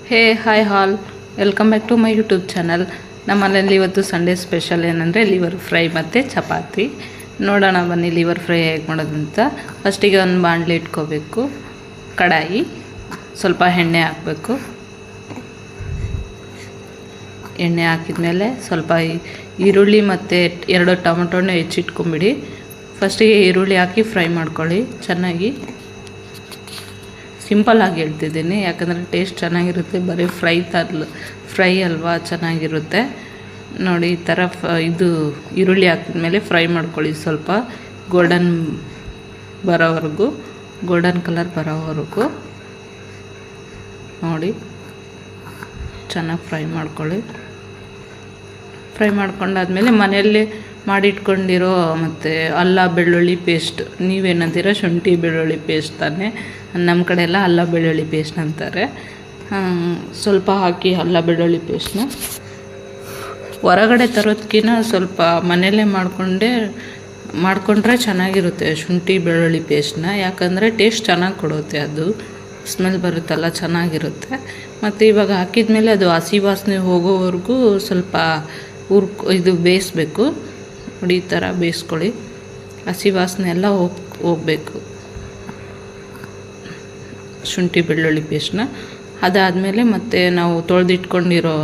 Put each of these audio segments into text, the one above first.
Hey hi all, welcome back to my YouTube channel. ನಮ್ಮನೇಲಿ ಇವತ್ತು Sunday special ಏನಂದರೆ liver fry ಮತ್ತು ಚಪಾತಿ. ನೋಡೋಣ ಬನ್ನಿ ಲಿವರ್ ಫ್ರೈ ಹೇಗೆ ಮಾಡೋದಂತ. ಫಸ್ಟಿಗೆ ಒಂದು ಬಾಣಲೆ ಇಟ್ಕೋಬೇಕು, ಕಡಾಯಿ, ಸ್ವಲ್ಪ ಎಣ್ಣೆ ಹಾಕಬೇಕು. ಎಣ್ಣೆ ಹಾಕಿದ್ಮೇಲೆ ಸ್ವಲ್ಪ ಈರುಳ್ಳಿ ಮತ್ತು 2 ಟೊಮೆಟೊನ ಹೆಚ್ಚಿಟ್ಕೊಂಬಿಡಿ. ಫಸ್ಟಿಗೆ ಈರುಳ್ಳಿ ಹಾಕಿ ಫ್ರೈ ಮಾಡ್ಕೊಳ್ಳಿ ಚೆನ್ನಾಗಿ. ಸಿಂಪಲ್ಲಾಗಿ ಹೇಳ್ತಿದ್ದೀನಿ ಯಾಕಂದರೆ ಟೇಸ್ಟ್ ಚೆನ್ನಾಗಿರುತ್ತೆ, ಬರೀ ಫ್ರೈ ಅಲ್ವಾ ಚೆನ್ನಾಗಿರುತ್ತೆ. ನೋಡಿ ಈ ಥರ ಇದು ಈರುಳ್ಳಿ ಹಾಕಿದ್ಮೇಲೆ ಫ್ರೈ ಮಾಡ್ಕೊಳ್ಳಿ, ಸ್ವಲ್ಪ ಗೋಲ್ಡನ್ ಕಲರ್ ಬರೋವರೆಗೂ ನೋಡಿ ಚೆನ್ನಾಗಿ ಫ್ರೈ ಮಾಡ್ಕೊಳ್ಳಿ. ಫ್ರೈ ಮಾಡ್ಕೊಂಡಾದ್ಮೇಲೆ ಮನೆಯಲ್ಲೇ ಮಾಡಿಟ್ಕೊಂಡಿರೋ ಮತ್ತು ಅಲ್ಲ ಬೆಳ್ಳುಳ್ಳಿ ಪೇಸ್ಟ್, ನೀವೇನಂತೀರ ಶುಂಠಿ ಬೆಳ್ಳುಳ್ಳಿ ಪೇಸ್ಟ್ ತಾನೇ, ನಮ್ಮ ಕಡೆ ಎಲ್ಲ ಅಲ್ಲ ಬೆಳ್ಳುಳ್ಳಿ ಪೇಸ್ಟ್ ಅಂತಾರೆ. ಸ್ವಲ್ಪ ಹಾಕಿ ಅಲ್ಲ ಬೆಳ್ಳುಳ್ಳಿ ಪೇಸ್ಟ್ನ. ಹೊರಗಡೆ ತರೋದಕ್ಕಿಂತ ಸ್ವಲ್ಪ ಮನೆಯಲ್ಲೇ ಮಾಡಿಕೊಂಡ್ರೆ ಚೆನ್ನಾಗಿರುತ್ತೆ ಶುಂಠಿ ಬೆಳ್ಳುಳ್ಳಿ ಪೇಸ್ಟ್ನ, ಯಾಕಂದರೆ ಟೇಸ್ಟ್ ಚೆನ್ನಾಗಿ ಕೊಡುತ್ತೆ, ಅದು ಸ್ಮೆಲ್ ಬರುತ್ತಲ್ಲ ಚೆನ್ನಾಗಿರುತ್ತೆ. ಮತ್ತು ಇವಾಗ ಹಾಕಿದ್ಮೇಲೆ ಅದು ಹಸಿ ವಾಸನೆ ಹೋಗೋವರೆಗೂ ಸ್ವಲ್ಪ ಬೇಯಿಸ್ಬೇಕು. ನೋಡಿ ಈ ಥರ ಬೇಯಿಸ್ಕೊಳ್ಳಿ, ಹಸಿ ವಾಸನೆ ಎಲ್ಲ ಹೋಗಬೇಕು ಶುಂಠಿ ಬೆಳ್ಳುಳ್ಳಿ ಪೇಸ್ಟ್ನ. ಅದಾದಮೇಲೆ ಮತ್ತೆ ನಾವು ತೊಳೆದಿಟ್ಕೊಂಡಿರೋ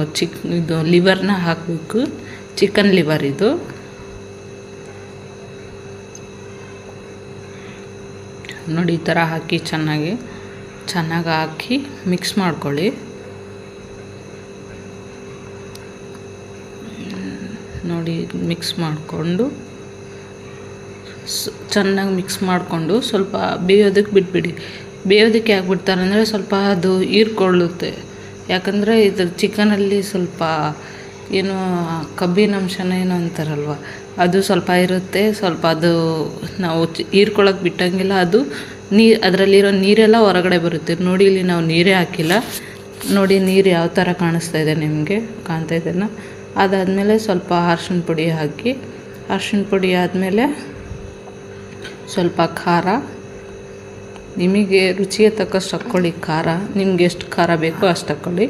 ಇದು ಲಿವರ್ನ ಹಾಕಬೇಕು, ಚಿಕನ್ ಲಿವರ್ ಇದು. ನೋಡಿ ಈ ಥರ ಹಾಕಿ ಚೆನ್ನಾಗಿ ಹಾಕಿ ಮಿಕ್ಸ್ ಮಾಡ್ಕೊಳ್ಳಿ. ನೋಡಿ ಮಿಕ್ಸ್ ಮಾಡಿಕೊಂಡು ಚೆನ್ನಾಗಿ ಮಿಕ್ಸ್ ಮಾಡಿಕೊಂಡು ಸ್ವಲ್ಪ ಬೇಯೋದಕ್ಕೆ ಬಿಟ್ಬಿಡಿ. ಬೇಯೋದಕ್ಕೆ ಯಾಕೆ ಬಿಡ್ತಾರೆ ಅಂದರೆ ಸ್ವಲ್ಪ ಅದು ಹೀರ್ಕೊಳ್ಳುತ್ತೆ, ಯಾಕಂದರೆ ಇದು ಚಿಕನಲ್ಲಿ ಸ್ವಲ್ಪ ಏನು ಕಬ್ಬಿನಾಂಶನ ಏನೋ ಅಂತಾರಲ್ವ, ಅದು ಸ್ವಲ್ಪ ಇರುತ್ತೆ. ಸ್ವಲ್ಪ ಅದು ನಾವು ಹೀರ್ಕೊಳ್ಳೋಕೆ ಬಿಟ್ಟಂಗಿಲ್ಲ, ಅದು ಅದರಲ್ಲಿರೋ ನೀರೆಲ್ಲ ಹೊರಗಡೆ ಬರುತ್ತೆ. ನೋಡಿ ಇಲ್ಲಿ ನಾವು ನೀರೇ ಹಾಕಿಲ್ಲ, ನೋಡಿ ನೀರು ಯಾವ ಥರ ಕಾಣಿಸ್ತಾ ಇದೆ, ನಿಮಗೆ ಕಾಣ್ತಾ ಇದೆನಾ. ಅದಾದಮೇಲೆ ಸ್ವಲ್ಪ ಅರಿಶಿಣ ಪುಡಿ ಹಾಕಿ, ಅರಿಶಿಣ ಪುಡಿ ಆದಮೇಲೆ ಸ್ವಲ್ಪ ಖಾರ, ನಿಮಗೆ ರುಚಿಗೆ ತಕ್ಕಷ್ಟು ಹಾಕ್ಕೊಳ್ಳಿ ಖಾರ, ನಿಮ್ಗೆ ಎಷ್ಟು ಖಾರ ಬೇಕೋ ಅಷ್ಟು ಹಾಕ್ಕೊಳ್ಳಿ.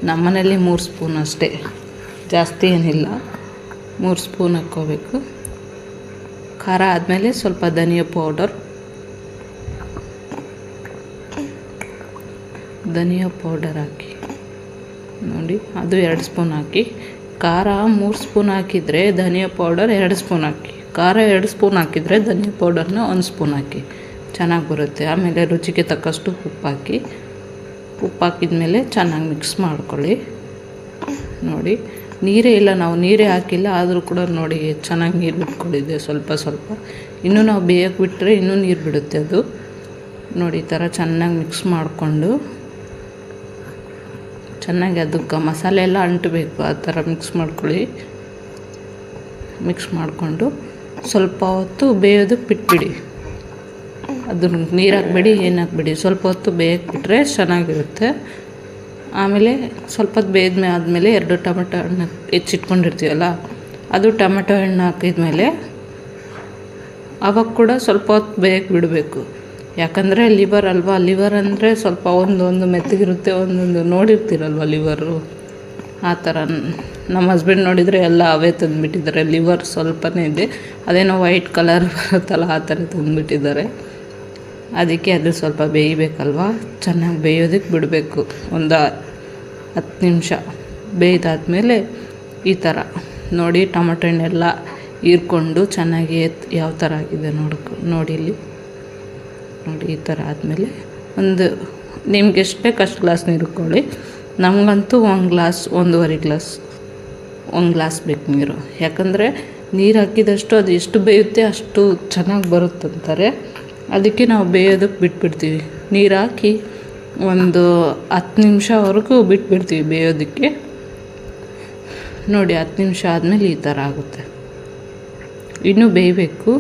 ನಮ್ಮನೇಲಿ 3 ಸ್ಪೂನ್ ಅಷ್ಟೇ, ಜಾಸ್ತಿ ಏನಿಲ್ಲ, 3 ಸ್ಪೂನ್ ಹಾಕ್ಕೋಬೇಕು ಖಾರ. ಆದಮೇಲೆ ಸ್ವಲ್ಪ ಧನಿಯಾ ಪೌಡರ್ ಹಾಕಿ, ನೋಡಿ ಅದು 2 ಸ್ಪೂನ್ ಹಾಕಿ. ಖಾರ 3 ಸ್ಪೂನ್ ಹಾಕಿದರೆ ಧನಿಯಾ ಪೌಡರ್ 2 ಸ್ಪೂನ್ ಹಾಕಿ, ಖಾರ 2 ಸ್ಪೂನ್ ಹಾಕಿದರೆ ಧನಿಯಾ ಪೌಡರ್ನ 1 ಸ್ಪೂನ್ ಹಾಕಿ, ಚೆನ್ನಾಗಿ ಬರುತ್ತೆ. ಆಮೇಲೆ ರುಚಿಗೆ ತಕ್ಕಷ್ಟು ಉಪ್ಪು ಹಾಕಿದ ಮೇಲೆ ಚೆನ್ನಾಗಿ ಮಿಕ್ಸ್ ಮಾಡ್ಕೊಳ್ಳಿ. ನೋಡಿ ನೀರೇ ಇಲ್ಲ, ನಾವು ನೀರೇ ಹಾಕಿಲ್ಲ, ಆದರೂ ಕೂಡ ನೋಡಿ ಚೆನ್ನಾಗಿ ನೀರು ಬಿಟ್ಕೊಂಡಿದೆ ಸ್ವಲ್ಪ. ಇನ್ನೂ ನಾವು ಬೇಯಕ್ಕೆ ಬಿಟ್ಟರೆ ಇನ್ನೂ ನೀರು ಬಿಡುತ್ತೆ ಅದು. ನೋಡಿ ಈ ಥರ ಚೆನ್ನಾಗಿ ಮಿಕ್ಸ್ ಮಾಡಿಕೊಂಡು ಚೆನ್ನಾಗಿ ಅದಕ್ಕೆ ಮಸಾಲೆ ಎಲ್ಲ ಅಂಟಬೇಕು, ಆ ಥರ ಮಿಕ್ಸ್ ಮಾಡ್ಕೊಳ್ಳಿ. ಮಿಕ್ಸ್ ಮಾಡಿಕೊಂಡು ಸ್ವಲ್ಪ ಹೊತ್ತು ಬೇಯೋದಕ್ಕೆ ಬಿಟ್ಬಿಡಿ. ಅದನ್ನು ನೀರು ಹಾಕಬೇಡಿ, ಏನು ಹಾಕಬೇಡಿ, ಸ್ವಲ್ಪ ಹೊತ್ತು ಬೇಯಕ್ಕೆ ಬಿಟ್ಟರೆ ಚೆನ್ನಾಗಿರುತ್ತೆ. ಆಮೇಲೆ ಸ್ವಲ್ಪ ಹೊತ್ತು ಆದಮೇಲೆ 2 ಟೊಮೆಟೊ ಹಣ್ಣು ಹೆಚ್ಚಿಟ್ಕೊಂಡಿರ್ತೀವಲ್ಲ, ಅದು ಟೊಮೆಟೊ ಹಣ್ಣು ಹಾಕಿದ್ಮೇಲೆ ಅವಾಗ ಕೂಡ ಸ್ವಲ್ಪ ಹೊತ್ತು ಬೇಯಕ್ಕೆ ಬಿಡಬೇಕು. ಯಾಕಂದರೆ ಲಿವರ್ ಅಲ್ವಾ, ಲಿವರ್ ಅಂದರೆ ಸ್ವಲ್ಪ ಒಂದೊಂದು ಮೆತ್ತಗಿರುತ್ತೆ, ಒಂದೊಂದು ನೋಡಿರ್ತೀರಲ್ವ ಲಿವರು, ಆ ಥರ. ನಮ್ಮ ಹಸ್ಬೆಂಡ್ ನೋಡಿದರೆ ಎಲ್ಲ ಅವೇ ತಂದುಬಿಟ್ಟಿದ್ದಾರೆ, ಲಿವರ್ ಸ್ವಲ್ಪನೇ ಇದೆ, ಅದೇನೋ ವೈಟ್ ಕಲರ್ ಬರುತ್ತಲ್ಲ ಆ ಥರ ತಂದುಬಿಟ್ಟಿದ್ದಾರೆ. ಅದಕ್ಕೆ ಅದು ಸ್ವಲ್ಪ ಬೇಯಬೇಕಲ್ವ, ಚೆನ್ನಾಗಿ ಬೇಯೋದಕ್ಕೆ ಬಿಡಬೇಕು. ಒಂದು 10 ನಿಮಿಷ ಬೇಯ್ದಾದ್ಮೇಲೆ ಈ ಥರ ನೋಡಿ ಟೊಮೆಟೊ ಹಣ್ಣೆಲ್ಲ ಹೀರ್ಕೊಂಡು ಚೆನ್ನಾಗಿ ಯಾವ ಥರ ಆಗಿದೆ ನೋಡಿ ಇಲ್ಲಿ. ನೋಡಿ ಈ ಥರ ಆದಮೇಲೆ ನಿಮ್ಗೆ ಎಷ್ಟು ಬೇಕು ಅಷ್ಟು ಗ್ಲಾಸ್ ನೀರು ಇಟ್ಕೊಳ್ಳಿ. ನಮಗಂತೂ 1 ಗ್ಲಾಸ್ 1.5 ಗ್ಲಾಸ್ 1 ಗ್ಲಾಸ್ ಬೇಕು ನೀರು, ಯಾಕಂದರೆ ನೀರು ಹಾಕಿದಷ್ಟು ಅದು ಎಷ್ಟು ಬೇಯುತ್ತೆ ಅಷ್ಟು ಚೆನ್ನಾಗಿ ಬರುತ್ತಂತಾರೆ. ಅದಕ್ಕೆ ನಾವು ಬೇಯೋದಕ್ಕೆ ಬಿಟ್ಬಿಡ್ತೀವಿ. ನೀರು ಹಾಕಿ ಒಂದು 10 ನಿಮಿಷವರೆಗೂ ಬಿಟ್ಬಿಡ್ತೀವಿ ಬೇಯೋದಕ್ಕೆ. ನೋಡಿ 10 ನಿಮಿಷ ಆದಮೇಲೆ ಈ ಥರ ಆಗುತ್ತೆ, ಇನ್ನೂ ಬೇಯಬೇಕು.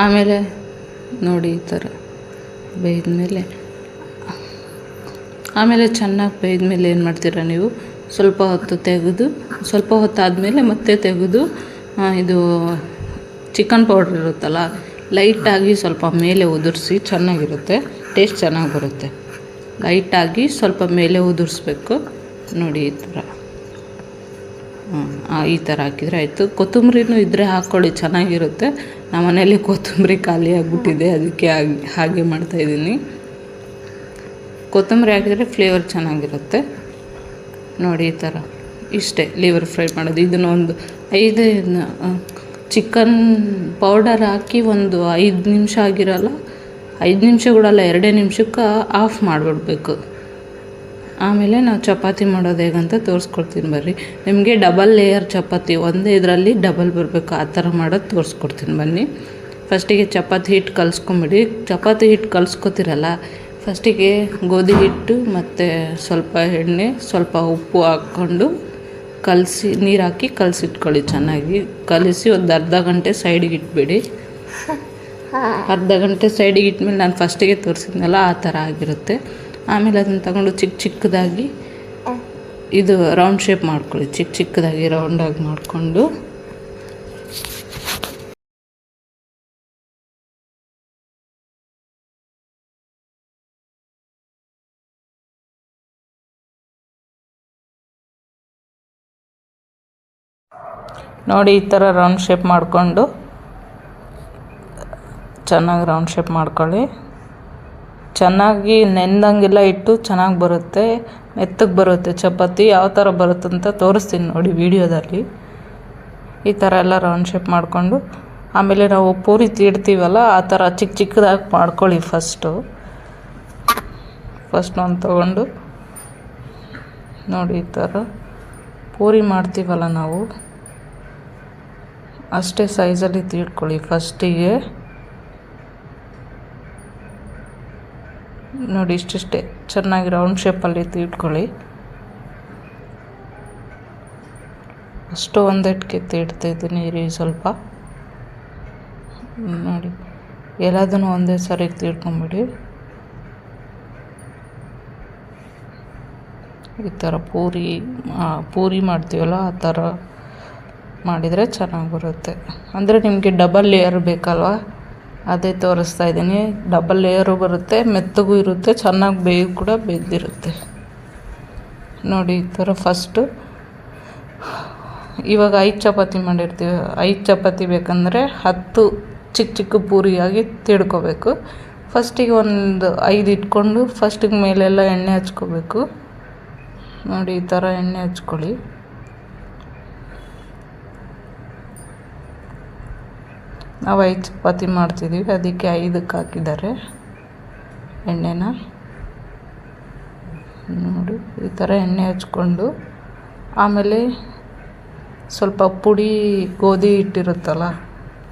ಆಮೇಲೆ ನೋಡಿ ಈ ಥರ ಬೇಯ್ದಮೇಲೆ ಚೆನ್ನಾಗಿ ಬೇಯ್ದಮೇಲೆ ಏನು ಮಾಡ್ತೀರಾ ನೀವು, ಸ್ವಲ್ಪ ಹೊತ್ತು ಆದಮೇಲೆ ಮತ್ತೆ ತೆಗೆದು ಇದು ಚಿಕನ್ ಪೌಡ್ರ್ ಇರುತ್ತಲ್ಲ, ಲೈಟಾಗಿ ಸ್ವಲ್ಪ ಮೇಲೆ ಉದುರಿಸಿ ಚೆನ್ನಾಗಿರುತ್ತೆ, ಟೇಸ್ಟ್ ಚೆನ್ನಾಗಿ ಬರುತ್ತೆ. ಲೈಟಾಗಿ ಸ್ವಲ್ಪ ಮೇಲೆ ಉದುರಿಸ್ಬೇಕು ನೋಡಿ ಈ ಥರ. ಈ ಥರ ಹಾಕಿದರೆ ಆಯಿತು. ಕೊತ್ತಂಬರಿನೂ ಇದ್ದರೆ ಹಾಕ್ಕೊಳ್ಳಿ, ಚೆನ್ನಾಗಿರುತ್ತೆ. ನಮ್ಮ ಮನೇಲಿ ಕೊತ್ತಂಬರಿ ಖಾಲಿ ಆಗಿಬಿಟ್ಟಿದೆ, ಅದಕ್ಕೆ ಹಾಗೆ ಮಾಡ್ತಾಯಿದ್ದೀನಿ. ಕೊತ್ತಂಬರಿ ಹಾಕಿದರೆ ಫ್ಲೇವರ್ ಚೆನ್ನಾಗಿರುತ್ತೆ ನೋಡಿ ಈ ಥರ. ಇಷ್ಟೇ ಲಿವರ್ ಫ್ರೈ ಮಾಡೋದು. ಇದನ್ನು ಒಂದು 5 ಚಿಕನ್ ಪೌಡರ್ ಹಾಕಿ ಒಂದು 5 ನಿಮಿಷ ಆಗಿರಲ್ಲ, 5 ನಿಮಿಷ ಕೂಡ ಅಲ್ಲ, 2 ನಿಮಿಷಕ್ಕೆ ಆಫ್ ಮಾಡಿಬಿಡ್ಬೇಕು. ಆಮೇಲೆ ನಾವು ಚಪಾತಿ ಮಾಡೋದು ಹೇಗಂತ ತೋರಿಸ್ಕೊಡ್ತೀನಿ ಬರ್ರಿ. ನಿಮಗೆ ಡಬಲ್ ಲೇಯರ್ ಚಪಾತಿ ಒಂದೇ ಇದರಲ್ಲಿ ಡಬಲ್ ಬರಬೇಕು, ಆ ಥರ ಮಾಡೋದು ತೋರಿಸ್ಕೊಡ್ತೀನಿ ಬನ್ನಿ. ಫಸ್ಟಿಗೆ ಚಪಾತಿ ಹಿಟ್ಟು ಕಲಿಸ್ಕೊಂಬಿಡಿ. ಚಪಾತಿ ಹಿಟ್ಟು ಕಲಿಸ್ಕೊತಿರಲ್ಲ, ಫಸ್ಟಿಗೆ ಗೋಧಿ ಹಿಟ್ಟು ಮತ್ತು ಸ್ವಲ್ಪ ಎಣ್ಣೆ ಸ್ವಲ್ಪ ಉಪ್ಪು ಹಾಕ್ಕೊಂಡು ಕಲಸಿ ನೀರು ಹಾಕಿ ಕಲಸಿಟ್ಕೊಳ್ಳಿ. ಚೆನ್ನಾಗಿ ಕಲಿಸಿ ಒಂದು ಅರ್ಧ ಗಂಟೆ ಸೈಡಿಗೆ ಇಟ್ಬಿಡಿ. ಅರ್ಧ ಗಂಟೆ ಸೈಡಿಗೆ ಇಟ್ಮೇಲೆ ನಾನು ಫಸ್ಟಿಗೆ ತೋರಿಸಿದ್ನಲ್ಲ ಆ ಥರ ಆಗಿರುತ್ತೆ. ಆಮೇಲೆ ಅದನ್ನು ತಗೊಂಡು ಚಿಕ್ಕದಾಗಿ ಇದು ರೌಂಡ್ ಶೇಪ್ ಮಾಡ್ಕೊಳ್ಳಿ. ಚಿಕ್ಕದಾಗಿ ರೌಂಡಾಗಿ ಮಾಡಿಕೊಂಡು ನೋಡಿ ಈ ಥರ ರೌಂಡ್ ಶೇಪ್ ಮಾಡಿಕೊಂಡು ಚೆನ್ನಾಗಿ ರೌಂಡ್ ಶೇಪ್ ಮಾಡ್ಕೊಳ್ಳಿ. ಚೆನ್ನಾಗಿ ನೆಂದಂಗೆಲ್ಲ ಇಟ್ಟು ಚೆನ್ನಾಗಿ ಬರುತ್ತೆ, ಮೆತ್ತಗೆ ಬರುತ್ತೆ ಚಪಾತಿ. ಯಾವ ಥರ ಬರುತ್ತೆ ಅಂತ ತೋರಿಸ್ತೀನಿ ನೋಡಿ ವಿಡಿಯೋದಲ್ಲಿ. ಈ ಥರ ಎಲ್ಲ ರೌಂಡ್ ಶೇಪ್ ಮಾಡಿಕೊಂಡು ಆಮೇಲೆ ನಾವು ಪೂರಿ ತೀಡ್ತೀವಲ್ಲ ಆ ಥರ ಚಿಕ್ಕದಾಗಿ ಮಾಡ್ಕೊಳ್ಳಿ. ಫಸ್ಟ್ ಒಂದು ತೊಗೊಂಡು ನೋಡಿ ಈ ಥರ ಪೂರಿ ಮಾಡ್ತೀವಲ್ಲ ನಾವು ಅಷ್ಟೇ ಸೈಜಲ್ಲಿ ತೀಡ್ಕೊಳ್ಳಿ. ಫಸ್ಟಿಗೆ ನೋಡಿ ಇಷ್ಟಿಷ್ಟೇ ಚೆನ್ನಾಗಿ ರೌಂಡ್ ಶೇಪಲ್ಲಿ ತೀಡ್ಕೊಳ್ಳಿ. ಅಷ್ಟು ಒಂದೆಟ್ಗೆ ತೀಡ್ತಾಯಿದ್ದೀನಿ ರೀ ಸ್ವಲ್ಪ ನೋಡಿ. ಎಲ್ಲದನ್ನು ಒಂದೇ ಸರಿ ತೀಡ್ಕೊಂಬಿಡಿ. ಈ ಥರ ಪೂರಿ ಮಾಡ್ತೀವಲ್ಲ ಆ ಥರ ಮಾಡಿದರೆ ಚೆನ್ನಾಗಿ ಬರುತ್ತೆ. ಅಂದರೆ ನಿಮಗೆ ಡಬಲ್ ಲೇಯರ್ ಬೇಕಲ್ವ, ಅದೇ ತೋರಿಸ್ತಾ ಇದ್ದೀನಿ. ಡಬಲ್ ಲೇಯರು ಬರುತ್ತೆ, ಮೆತ್ತಗೂ ಇರುತ್ತೆ, ಚೆನ್ನಾಗಿ ಕೂಡ ಬೇಯ್ದಿರುತ್ತೆ ನೋಡಿ ಈ ಥರ. ಫಸ್ಟು ಇವಾಗ 5 ಚಪಾತಿ ಮಾಡಿರ್ತೀವಿ, 5 ಚಪಾತಿ ಬೇಕಂದರೆ 10 ಚಿಕ್ಕ ಪೂರಿಯಾಗಿ ತಿಡ್ಕೋಬೇಕು. ಫಸ್ಟಿಗೆ ಒಂದು 5 ಇಟ್ಕೊಂಡು ಫಸ್ಟಿಗೆ ಮೇಲೆಲ್ಲ ಎಣ್ಣೆ ಹಚ್ಕೋಬೇಕು ನೋಡಿ ಈ ಥರ ಎಣ್ಣೆ ಹಚ್ಕೊಳ್ಳಿ. ನಾವು 5 ಚಪಾತಿ ಮಾಡ್ತಿದ್ದೀವಿ, ಅದಕ್ಕೆ 5ಕ್ಕೆ ಹಾಕಿದ್ದಾರೆ ಎಣ್ಣೆನ ನೋಡಿ. ಈ ಥರ ಎಣ್ಣೆ ಹಚ್ಕೊಂಡು ಆಮೇಲೆ ಸ್ವಲ್ಪ ಪುಡಿ ಗೋಧಿ ಹಿಟ್ಟಿರುತ್ತಲ್ಲ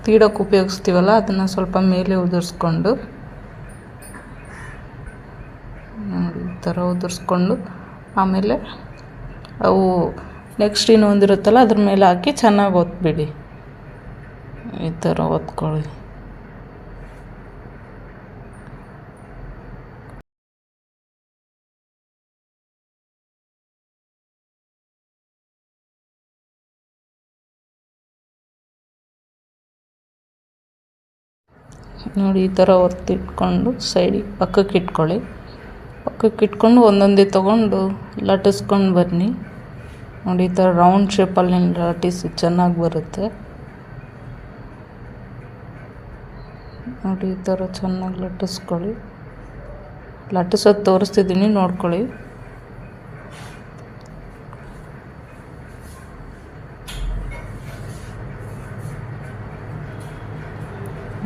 ತೀಡೋಕೆ ಉಪಯೋಗಿಸ್ತೀವಲ್ಲ ಅದನ್ನು ಸ್ವಲ್ಪ ಮೇಲೆ ಉದುರಿಸ್ಕೊಂಡು ನೋಡಿ ಈ ಥರ ಉದುರಿಸ್ಕೊಂಡು ಆಮೇಲೆ ಅವು ನೆಕ್ಸ್ಟ್ ಇನ್ನೊಂದಿರುತ್ತಲ್ಲ ಅದ್ರ ಮೇಲೆ ಹಾಕಿ ಚೆನ್ನಾಗಿ ಒತ್ಬಿಡಿ. ಈ ಥರ ಒತ್ಕೊಳ್ಳಿ. ನೋಡಿ ಈ ಥರ ಒತ್ತಿಟ್ಕೊಂಡು ಸೈಡಿಗೆ ಪಕ್ಕಕ್ಕೆ ಇಟ್ಕೊಳ್ಳಿ. ಪಕ್ಕಕ್ಕೆ ಇಟ್ಕೊಂಡು ಒಂದೊಂದೇ ತೊಗೊಂಡು ಲಟ್ಟಿಸ್ಕೊಂಡು ಬನ್ನಿ ನೋಡಿ. ಈ ಥರ ರೌಂಡ್ ಶೇಪಲ್ಲಿ ಲಟ್ಟಿಸಿ ಚೆನ್ನಾಗಿ ಬರುತ್ತೆ ನೋಡಿ. ಈ ಥರ ಚೆನ್ನಾಗಿ ಲಟ್ಟಿಸ್ಕೊಳ್ಳಿ. ಲಟ್ಟಿಸೋದು ತೋರಿಸ್ತಿದ್ದೀನಿ ನೋಡ್ಕೊಳ್ಳಿ.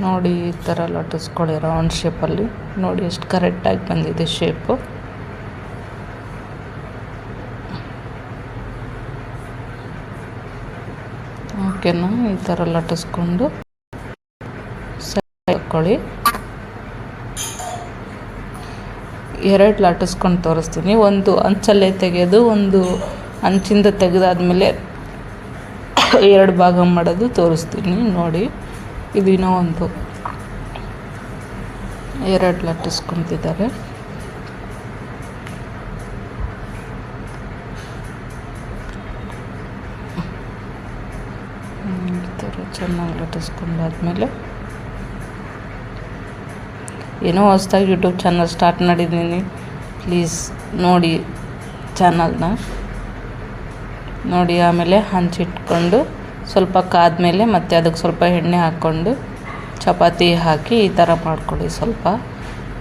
ನೋಡಿ ಈ ಥರ ಲಟ್ಟಿಸ್ಕೊಳ್ಳಿ ರೌಂಡ್ ಶೇಪಲ್ಲಿ. ನೋಡಿ ಎಷ್ಟು ಕರೆಕ್ಟಾಗಿ ಬಂದಿದೆ ಶೇಪು. ಓಕೆನಾ? ಈ ಥರ ಲಟ್ಟಿಸ್ಕೊಂಡು ಹಾಕ್ಕೊಳ್ಳಿ. 2 ಲಟ್ಟಿಸ್ಕೊಂಡು ತೋರಿಸ್ತೀನಿ. ಒಂದು ಅಂಚಲ್ಲೇ ತೆಗೆಯೋದು, ಒಂದು ಅಂಚಿಂದ ತೆಗೆದಾದ್ಮೇಲೆ 2 ಭಾಗ ಮಾಡೋದು ತೋರಿಸ್ತೀನಿ ನೋಡಿ. ಇದು ಇನ್ನೂ ಒಂದು 2 ಲಟ್ಟಿಸ್ಕೊತಿದ್ದಾರೆ. ಈ ಥರ ಚೆನ್ನಾಗಿ ಲಟ್ಟಿಸ್ಕೊಂಡಾದ್ಮೇಲೆ ಏನೋ ಹೊಸ್ದಾಗಿ ಯೂಟ್ಯೂಬ್ ಚಾನಲ್ ಸ್ಟಾರ್ಟ್ ಮಾಡಿದ್ದೀನಿ, ಪ್ಲೀಸ್ ನೋಡಿ ಚಾನಲ್ನ ನೋಡಿ. ಆಮೇಲೆ ಹಂಚಿಟ್ಕೊಂಡು ಸ್ವಲ್ಪ ಕಾದ್ಮೇಲೆ ಮತ್ತೆ ಅದಕ್ಕೆ ಸ್ವಲ್ಪ ಎಣ್ಣೆ ಹಾಕ್ಕೊಂಡು ಚಪಾತಿ ಹಾಕಿ ಈ ಥರ ಮಾಡ್ಕೊಳ್ಳಿ. ಸ್ವಲ್ಪ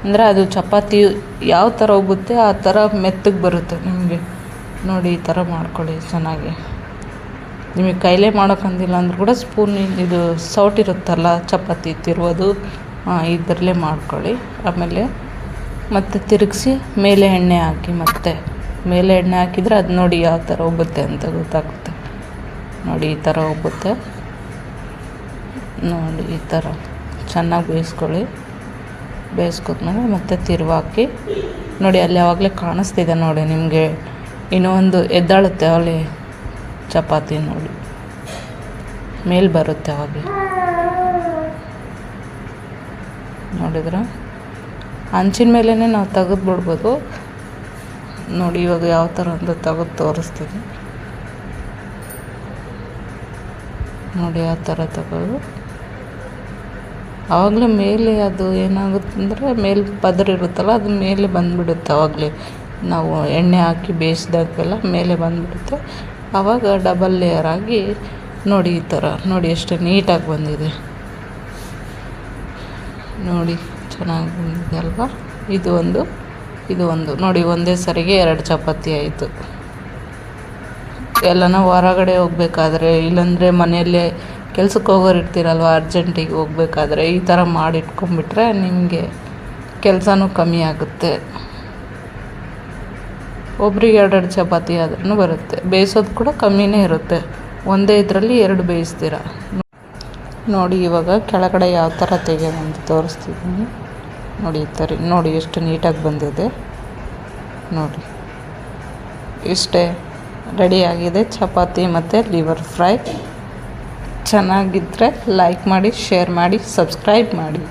ಅಂದರೆ ಅದು ಚಪಾತಿ ಯಾವ ಥರ ಉಬ್ಬುತ್ತೆ ಆ ಥರ ಮೆತ್ತಗೆ ಬರುತ್ತೆ ನಿಮಗೆ. ನೋಡಿ ಈ ಥರ ಮಾಡ್ಕೊಳ್ಳಿ ಚೆನ್ನಾಗಿ. ನಿಮಗೆ ಕೈಲೇ ಮಾಡೋಕ್ಕಂದಿಲ್ಲ ಅಂದರೂ ಕೂಡ ಸ್ಪೂನ್ ಇದು ಸೌಟಿರುತ್ತಲ್ಲ ಚಪಾತಿ ತಿರುವುದು, ಇದರಲ್ಲೇ ಮಾಡ್ಕೊಳ್ಳಿ. ಆಮೇಲೆ ಮತ್ತೆ ತಿರುಗಿಸಿ ಮೇಲೆ ಎಣ್ಣೆ ಹಾಕಿ, ಮತ್ತೆ ಮೇಲೆ ಎಣ್ಣೆ ಹಾಕಿದರೆ ಅದು ನೋಡಿ ಯಾವ ಥರ ಉಬ್ಬುತ್ತೆ ಅಂತ ಗೊತ್ತಾಗುತ್ತೆ. ನೋಡಿ ಈ ಥರ ಉಬ್ಬುತ್ತೆ ನೋಡಿ. ಈ ಥರ ಚೆನ್ನಾಗಿ ಬೇಯಿಸ್ಕೊಳ್ಳಿ. ಬೇಯಿಸ್ಕೊದ್ಮೇಲೆ ಮತ್ತೆ ತಿರುವಾಕಿ ನೋಡಿ. ಅಲ್ಲಿ ಯಾವಾಗಲೇ ಕಾಣಿಸ್ತಿದೆ ನೋಡಿ ನಿಮಗೆ, ಇನ್ನೊಂದು ಎದ್ದಾಳುತ್ತೆ ಅಲ್ಲಿ ಚಪಾತಿ ನೋಡಿ, ಮೇಲೆ ಬರುತ್ತೆ ಅವಾಗಲೇ. ನೋಡಿದ್ರೆ ಹಂಚಿನ ಮೇಲೇ ನಾವು ತೆಗೆದು ಬಿಡ್ಬೋದು ನೋಡಿ. ಇವಾಗ ಯಾವ ಥರ ಅಂತ ತೆಗೆದು ತೋರಿಸ್ತೀನಿ ನೋಡಿ. ಆ ಥರ ತೆಗೆದು ಆವಾಗಲೇ ಮೇಲೆ ಅದು ಏನಾಗುತ್ತೆ ಅಂದರೆ ಮೇಲೆ ಪದರ ಇರುತ್ತಲ್ಲ ಅದು ಮೇಲೆ ಬಂದುಬಿಡುತ್ತೆ. ಆವಾಗಲೇ ನಾವು ಎಣ್ಣೆ ಹಾಕಿ ಬೇಯಿಸಿದಾಗೆಲ್ಲ ಮೇಲೆ ಬಂದುಬಿಡುತ್ತೆ. ಆವಾಗ ಡಬಲ್ ಲೇಯರ್ ಆಗಿ ನೋಡಿ ಈ ಥರ ನೋಡಿ ಎಷ್ಟು ನೀಟಾಗಿ ಬಂದಿದೆ ನೋಡಿ. ಚೆನ್ನಾಗಿ ಬಂದಿದೆ ಅಲ್ವಾ? ಇದು ಒಂದು ನೋಡಿ, ಒಂದೇ ಸರಿಗೆ 2 ಚಪಾತಿ ಆಯಿತು. ಎಲ್ಲನ ಹೊರಗಡೆ ಹೋಗ್ಬೇಕಾದ್ರೆ, ಇಲ್ಲಾಂದರೆ ಮನೆಯಲ್ಲೇ ಕೆಲ್ಸಕ್ಕೆ ಹೋಗೋರು ಇರ್ತೀರಲ್ವ, ಅರ್ಜೆಂಟಿಗೆ ಹೋಗ್ಬೇಕಾದ್ರೆ ಈ ಥರ ಮಾಡಿಟ್ಕೊಂಡ್ಬಿಟ್ರೆ ನಿಮಗೆ ಕೆಲಸನೂ ಕಮ್ಮಿ ಆಗುತ್ತೆ. ಒಬ್ರಿಗೆ 2 ಚಪಾತಿ ಆದ್ರೂ ಬರುತ್ತೆ. ಬೇಯಿಸೋದು ಕೂಡ ಕಮ್ಮಿನೇ ಇರುತ್ತೆ. ಒಂದೇ ಇದರಲ್ಲಿ 2 ಬೇಯಿಸ್ತೀರ ನೋಡಿ. ಇವಾಗ ಕೆಳಗಡೆ ಯಾವ ಥರ ತೆಗೆಯೋದಂತ ತೋರಿಸ್ತಿದ್ದೀನಿ ನೋಡಿ. ಈ ಥರ ನೋಡಿ ಎಷ್ಟು ನೀಟಾಗಿ ಬಂದಿದೆ ನೋಡಿ. ಇಷ್ಟೇ ರೆಡಿಯಾಗಿದೆ ಚಪಾತಿ ಮತ್ತು ಲಿವರ್ ಫ್ರೈ. ಚೆನ್ನಾಗಿದ್ದರೆ ಲೈಕ್ ಮಾಡಿ, ಶೇರ್ ಮಾಡಿ, ಸಬ್ಸ್ಕ್ರೈಬ್ ಮಾಡಿ.